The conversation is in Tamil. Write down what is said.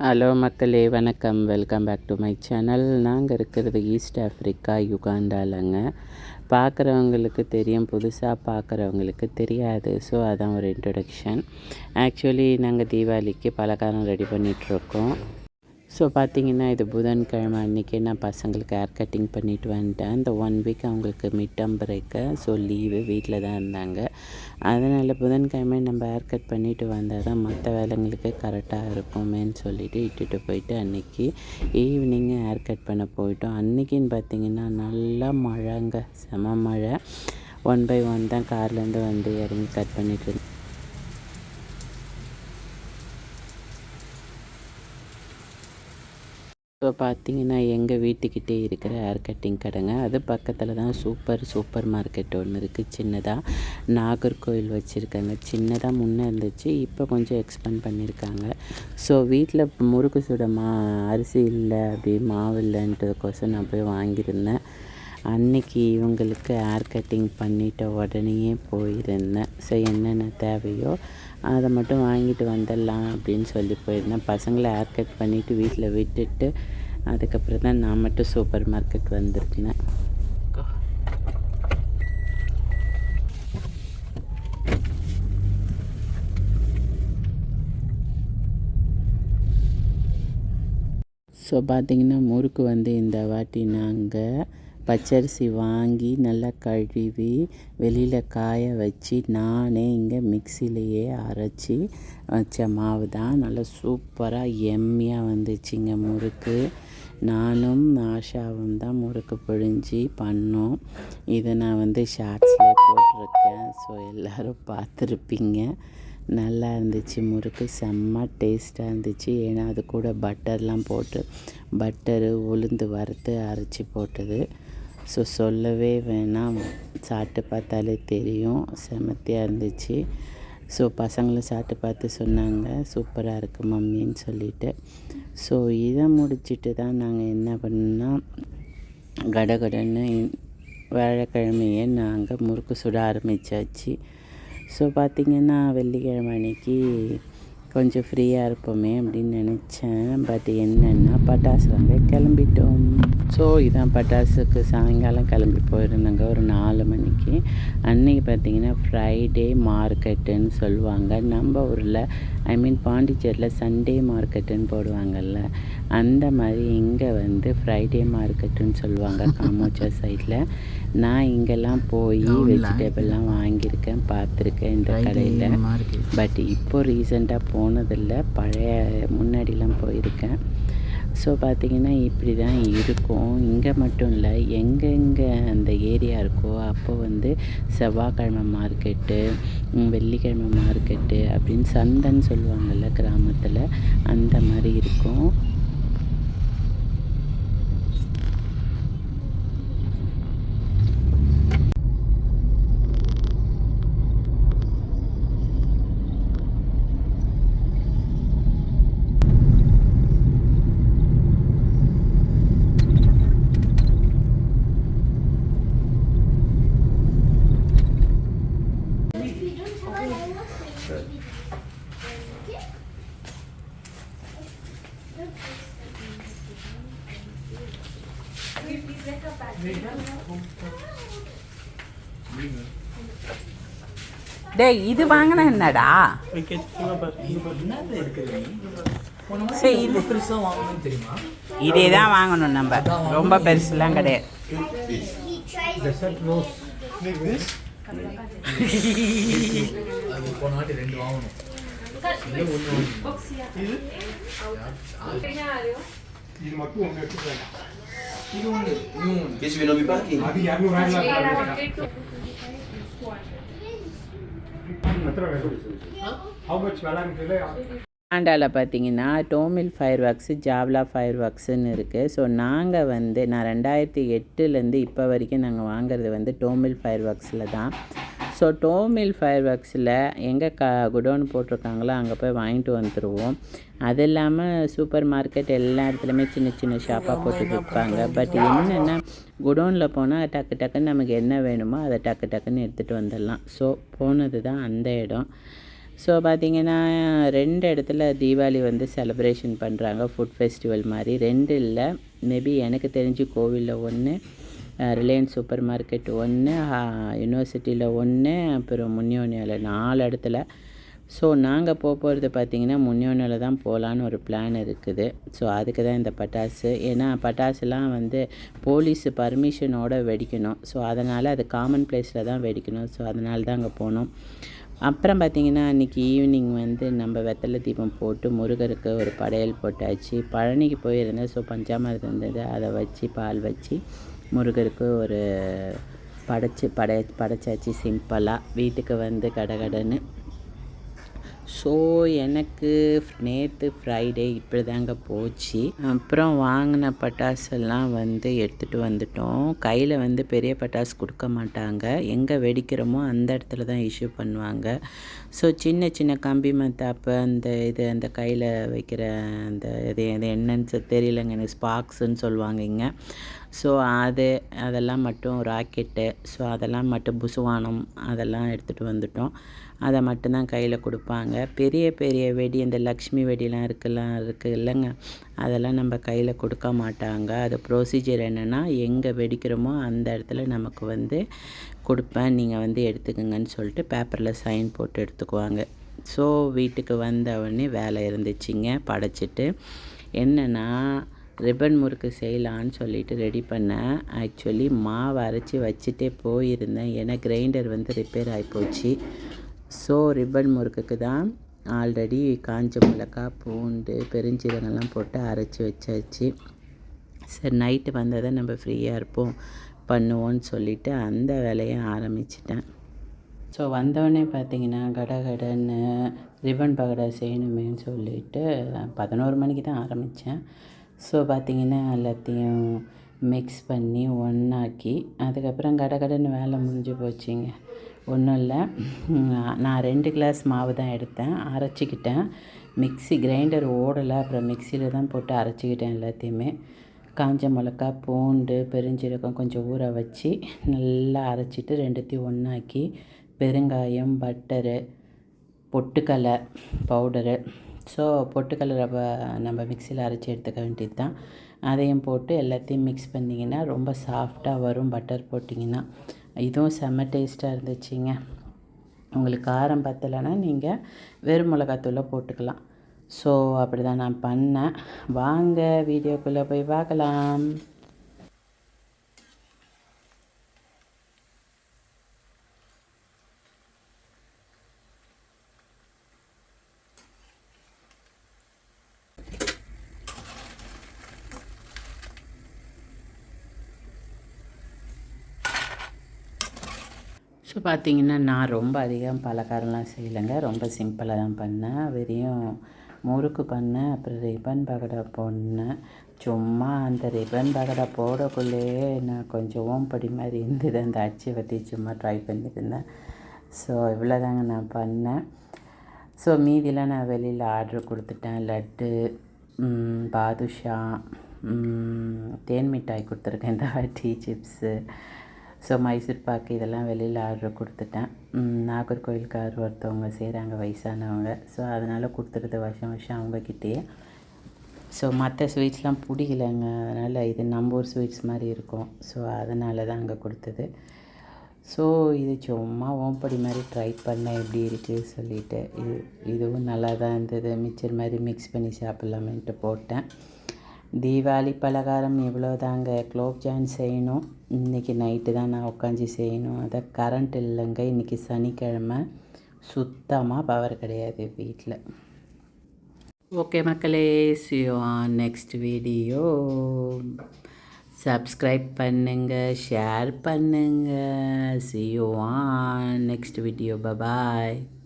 ஹலோ மக்களே, வணக்கம். Welcome back to my channel. நாங்கள் இருக்கிறது ஈஸ்ட் ஆஃப்ரிக்கா, யுகாண்டாலங்க. பார்க்குறவங்களுக்கு தெரியும், புதுசாக பார்க்குறவங்களுக்கு தெரியாது. ஸோ அதான் ஒரு இன்ட்ரொடக்ஷன். ஆக்சுவலி நாங்கள் தீபாவளிக்கு பலகாரம் ரெடி பண்ணிகிட்ருக்கோம். ஸோ பார்த்திங்கன்னா, இது புதன்கிழமை அன்றைக்கி நான் பசங்களுக்கு ஹேர் கட்டிங் பண்ணிவிட்டு வந்துட்டேன். இந்த 1 வீக் அவங்களுக்கு மிட்டம் பிரேக்கு, ஸோ லீவு, வீட்டில் தான் இருந்தாங்க. அதனால் புதன்கிழமை நம்ம ஹேர் கட் பண்ணிவிட்டு வந்தால் தான் மற்ற வேலைங்களுக்கு கரெக்டாக இருக்குமேன்னு சொல்லிவிட்டு இட்டுட்டு போயிட்டு அன்றைக்கி ஈவினிங்கு ஹேர் கட் பண்ண போயிட்டோம். அன்றைக்கின்னு பார்த்திங்கன்னா நல்லா மழைங்க, செம மழை. 1 by 1 தான் கார்லேருந்து வந்து இறங்கி கட் பண்ணிட்டு இருந்தேன். ஸோ பார்த்திங்கன்னா, எங்கள் வீட்டுக்கிட்டே இருக்கிற ஹேர் கட்டிங் கடைங்க. அது பக்கத்தில் தான் சூப்பர் மார்க்கெட் ஒன்று இருக்குது. சின்னதாக நாகர்கோவில் வச்சுருக்காங்க. சின்னதாக முன்னே இருந்துச்சு, இப்போ கொஞ்சம் எக்ஸ்பேண்ட் பண்ணியிருக்காங்க. ஸோ வீட்டில் முறுக்கு சுட அரிசி இல்லை, அப்படி மாவு இல்லைன்றதுக்கோசம் நான் போய் வாங்கியிருந்தேன். அன்றைக்கி இவங்களுக்கு ஹேர் கட்டிங் பண்ணிவிட்ட உடனேயே போயிருந்தேன். ஸோ என்னென்ன தேவையோ அதை மட்டும் வாங்கிட்டு வந்துடலாம் அப்படின்னு சொல்லி போயிருந்தேன். பசங்களை ஹேர் கட் பண்ணிவிட்டு வீட்டில் விட்டுட்டு அதுக்கப்புறம் தான் நான் மட்டும் சூப்பர் மார்க்கெட் வந்திருந்தேன். ஸோ பார்த்திங்கன்னா, முறுக்கு இந்த வாட்டி நாங்கள் பச்சரிசி வாங்கி நல்லா கழுவி வெளியில் காய வச்சு நானே இங்கே மிக்சிலேயே அரைச்சி வச்ச மாவு தான். நல்லா சூப்பராக எம்மியாக வந்துச்சுங்க முறுக்கு. நானும் ஆஷாவும் தான் முறுக்கு பிழிஞ்சி பண்ணோம். இதை நான் ஷார்ட்ஸ்லேயே போட்டிருக்கேன். ஸோ எல்லோரும் பார்த்துருப்பீங்க. நல்லா இருந்துச்சு முறுக்கு, செம்ம டேஸ்ட்டாக இருந்துச்சு. ஏன்னா அது கூட பட்டர்லாம் போட்டு, பட்டரு உளுந்து வறுத்து அரைச்சி போட்டது. ஸோ சொல்லவே வேணாம், சாப்பிட்டு பார்த்தாலே தெரியும், செமத்தியாக இருந்துச்சு. ஸோ பசங்களும் சாப்பிட்டு பார்த்து சொன்னாங்க, சூப்பராக இருக்குது மம்மின்னு சொல்லிவிட்டு. ஸோ இதை முடிச்சுட்டு தான் நாங்கள் என்ன பண்ணோம்னா, கடகடன்னு வியாழக்கிழமையே நாங்கள் முறுக்கு சுட ஆரம்பித்தாச்சு. ஸோ பார்த்திங்கன்னா, வெள்ளிக்கிழமை அன்றைக்கி கொஞ்சம் ஃப்ரீயாக இருப்போமே அப்படின்னு நினச்சேன். பட் என்னென்னா, பட்டாசு வாங்க கிளம்பிட்டோம். ஸோ இதான் பட்டாசுக்கு சாயங்காலம் கிளம்பி போயிருந்தாங்க ஒரு 4 மணிக்கு. அன்றைக்கி பார்த்திங்கன்னா ஃப்ரைடே மார்க்கெட்டுன்னு சொல்லுவாங்க. நம்ம ஊரில், பாண்டிச்சேரியில் சண்டே மார்க்கெட்டுன்னு போடுவாங்கள்ல, அந்த மாதிரி இங்கே ஃப்ரைடே மார்க்கெட்டுன்னு சொல்லுவாங்க காமோச்சா சைடில். நான் இங்கெல்லாம் போய் வெஜிடபிள்லாம் வாங்கியிருக்கேன், பார்த்துருக்கேன் இந்த கடையில். பட் இப்போ ரீசெண்டாக போனதில்லை, முன்னாடிலாம் போயிருக்கேன். ஸோ பார்த்திங்கன்னா, இப்படி தான் இருக்கும். இங்கே மட்டும் இல்லை, எங்கெங்கே அந்த ஏரியா இருக்கோ அப்போ செவ்வாய்க்கிழமை மார்க்கெட்டு, வெள்ளிக்கிழமை மார்க்கெட்டு அப்படின்னு சந்தைன்னு சொல்லுவாங்கள்ல கிராமத்தில், அந்த மாதிரி இருக்கும். டேய், இது வாங்கினா என்னடா? சரி, இதே தான் வாங்கணும் நம்ம, ரொம்ப பெருசுலாம் கிடையாது. ஆண்டாவில் பார்த்தீங்கன்னா டோமில் ஃபயர் ஒர்க்ஸு, ஜாவ்லா ஃபயர் ஒர்க்ஸுன்னு இருக்குது. ஸோ நாங்கள் நான் 2008 இப்போ வரைக்கும் நாங்கள் வாங்குறது டோமில் ஃபயர் ஒர்க்ஸில் தான். ஸோ டோமில் ஃபயர் ஒர்க்ஸில் எங்கே குடோன் போட்டிருக்காங்களோ அங்கே போய் வாங்கிட்டு வந்துடுவோம். அது இல்லாமல் சூப்பர் மார்க்கெட் எல்லா இடத்துலையுமே சின்ன சின்ன ஷாப்பாக போட்டு விற்பாங்க. பட் என்னென்னா, குடோனில் போனால் டக்குன்னு நமக்கு என்ன வேணுமோ அதை டக்குன்னு எடுத்துகிட்டு வந்துடலாம். ஸோ போனது தான் அந்த இடம். ஸோ பார்த்திங்கன்னா 2 இடத்துல தீபாவளி வந்து செலிப்ரேஷன் பண்ணுறாங்க, ஃபுட் ஃபெஸ்டிவல் மாதிரி. 2 இல்லை, மேபி எனக்கு தெரிஞ்சு கோவிலில் 1, ரிலையன்ஸ் சூப்பர் மார்க்கெட் 1, யூனிவர்சிட்டியில் 1, அப்புறம் முனியோனியாவில் 4 இடத்துல. ஸோ நாங்கள் போகிறது பார்த்திங்கன்னா முனியோனியாவில் தான் போகலான்னு ஒரு பிளான் இருக்குது. ஸோ அதுக்கு தான் இந்த பட்டாசு. ஏன்னா பட்டாசுலாம் வந்து போலீஸ் பர்மிஷனோடு வெடிக்கணும். ஸோ அதனால் அது காமன் பிளேஸில் தான் வெடிக்கணும். ஸோ அதனால தான் அங்கே போனோம். அப்புறம் பார்த்திங்கன்னா அன்றைக்கி ஈவினிங் வந்து நம்ம வெத்தலை தீபம் போட்டு முருகருக்கு ஒரு படையல் போட்டாச்சு. பழனிக்கு போயிருந்தேன். ஸோ பஞ்சாமிர்தம் இருந்தது, அதை வச்சு பால் வச்சு முருகருக்கு ஒரு படைச்சாச்சு சிம்பிளாக. வீட்டுக்கு வந்து கடகடன்னு. ஸோ எனக்கு நேற்று ஃப்ரைடே இப்படி தாங்க போச்சு. அப்புறம் வாங்கின பட்டாசெல்லாம் வந்து எடுத்துகிட்டு வந்துட்டோம். கையில் வந்து பெரிய பட்டாசு கொடுக்க மாட்டாங்க, எங்கே வெடிக்கிறோமோ அந்த இடத்துல தான் இஷ்யூ பண்ணுவாங்க. ஸோ சின்ன சின்ன கம்பி மத்தாப்பு அந்த கையில் வைக்கிற இது என்னன்னு தெரியலைங்க, எனக்கு ஸ்பார்க்ஸுன்னு சொல்லுவாங்க இங்கே. ஸோ அதெல்லாம் மட்டும் ராக்கெட்டு, ஸோ அதெல்லாம் மட்டும் புசுவானம் அதெல்லாம் எடுத்துகிட்டு வந்துட்டோம். அதை மட்டும்தான் கையில் கொடுப்பாங்க. பெரிய பெரிய வெடி, இந்த லக்ஷ்மி வெடிலாம் இருக்குது இல்லைங்க, அதெல்லாம் நம்ம கையில் கொடுக்க மாட்டாங்க. அது ப்ரொசீஜர் என்னென்னா, எங்கே வெடிக்கிறோமோ அந்த இடத்துல நமக்கு வந்து கொடுப்பேன், நீங்கள் வந்து எடுத்துக்கங்கன்னு சொல்லிட்டு பேப்பரில் சைன் போட்டு எடுத்துக்குவாங்க. ஸோ வீட்டுக்கு வந்த உடனே வேலை இருந்துச்சுங்க. படைச்சிட்டு என்னென்னா ரிப்பன் முறுக்கு செய்யலான்னு சொல்லிட்டு ரெடி பண்ணேன். ஆக்சுவலி மாவு அரைச்சி வச்சுட்டே போயிருந்தேன், ஏன்னா கிரைண்டர் வந்து ரிப்பேர் ஆகிப்போச்சு. ஸோ ரிப்பன் முறுக்குக்கு தான் ஆல்ரெடி காஞ்ச மிளகாய், பூண்டு, பெருஞ்சீரகம்லாம் போட்டு அரைச்சி வச்சாச்சு. சரி நைட்டு வந்ததை நம்ம ஃப்ரீயாக இருப்போம் பண்ணுவோன்னு சொல்லிவிட்டு அந்த வேலையை ஆரம்பிச்சிட்டேன். ஸோ வந்தோடனே பார்த்திங்கன்னா கடகடன்னு ரிப்பன் பகடா செய்யணுமேன்னு சொல்லிவிட்டு 11 மணிக்கு தான் ஆரம்பித்தேன். ஸோ பார்த்திங்கன்னா எல்லாத்தையும் மிக்ஸ் பண்ணி ஒன்றாக்கி அதுக்கப்புறம் கடகடன்னு வேலை முடிஞ்சு போச்சுங்க. ஒன்றும் இல்லை, நான் 2 கிளாஸ் மாவு தான் எடுத்தேன், அரைச்சிக்கிட்டேன். மிக்ஸி கிரைண்டர் ஓடலை, அப்புறம் மிக்சியில் தான் போட்டு அரைச்சிக்கிட்டேன் எல்லாத்தையுமே. காஞ்ச மிளகா, பூண்டு, பெருஞ்சீரகம் கொஞ்சம் ஊற வச்சு நல்லா அரைச்சிட்டு 2த்தையும் ஒன்றாக்கி பெருங்காயம், பட்டரு, பொட்டுக்கடலை பவுடரு, ஸோ பொட்டுக்கடலை நம்ம மிக்சியில் அரைச்சி எடுத்துக்க வேண்டியது தான். அதையும் போட்டு எல்லாத்தையும் மிக்ஸ் பண்ணிங்கன்னா ரொம்ப சாஃப்டாக வரும். பட்டர் போட்டிங்கன்னா இதுவும் செம்ம டேஸ்ட்டாக இருந்துச்சுங்க. உங்களுக்கு காரம் பத்தலைன்னா நீங்கள் வெறும் மிளகாத்தூளை போட்டுக்கலாம். ஸோ அப்படி தான் நான் பண்ணேன். வாங்க வீடியோக்குள்ளே போய் பார்க்கலாம். ஸோ பார்த்திங்கன்னா நான் ரொம்ப அதிகம் பலகாரம்லாம் செய்யலைங்க, ரொம்ப சிம்பிளாக தான் பண்ணேன். வெறும் முறுக்கு பண்ணேன், அப்புறம் ரிப்பன் பகடா போனேன். சும்மா அந்த ரிப்பன் பகடா போடக்குள்ளேயே நான் கொஞ்சம் ஓம்படி மாதிரி இருந்தது, அந்த அச்சு வட்டி சும்மா ட்ரை பண்ணியிருந்தேன். ஸோ இவ்வளோதாங்க நான் பண்ணேன். ஸோ மீதிலாம் நான் வெளியில் ஆர்டர் கொடுத்துட்டேன். லட்டு, பாதுஷா, தேன் மிட்டாய் கொடுத்துருக்கேன் இந்த வாட்டி, சிப்ஸு, ஸோ மைசூர் பாக்கு இதெல்லாம் வெளியில் ஆர்டர் கொடுத்துட்டேன். நாகர்கோவில்கார் ஒருத்தவங்க செய்கிறாங்க, வயசானவங்க. ஸோ அதனால் கொடுத்துறது வருஷம் அவங்கக்கிட்டேயே. ஸோ மற்ற ஸ்வீட்ஸ்லாம் பிடிக்கலைங்க, அதனால் இது நம்ம ஊர் ஸ்வீட்ஸ் மாதிரி இருக்கும். ஸோ அதனால தான் அங்கே கொடுத்தது. ஸோ இது சும்மா ஓம்படி மாதிரி ட்ரை பண்ணேன் எப்படி இருக்குது சொல்லிவிட்டு. இதுவும் நல்லா தான் இருந்தது. மிக்சர் மாதிரி மிக்ஸ் பண்ணி சாப்பிட்லாமேன்ட்டு போட்டேன். தீபாவளி பலகாரம் இவ்வளோதாங்க. குலோப்ஜான் செய்யணும், இன்றைக்கி நைட்டு தான் நான் உட்காந்து செய்யணும். அதை கரண்ட் இல்லைங்க, இன்றைக்கி சனிக்கிழமை, சுத்தமாக பவர் கிடையாது வீட்டில். ஓகே மக்களே, see you on next video. Subscribe பண்ணுங்கள், ஷேர் பண்ணுங்கள். see you on next video. bye.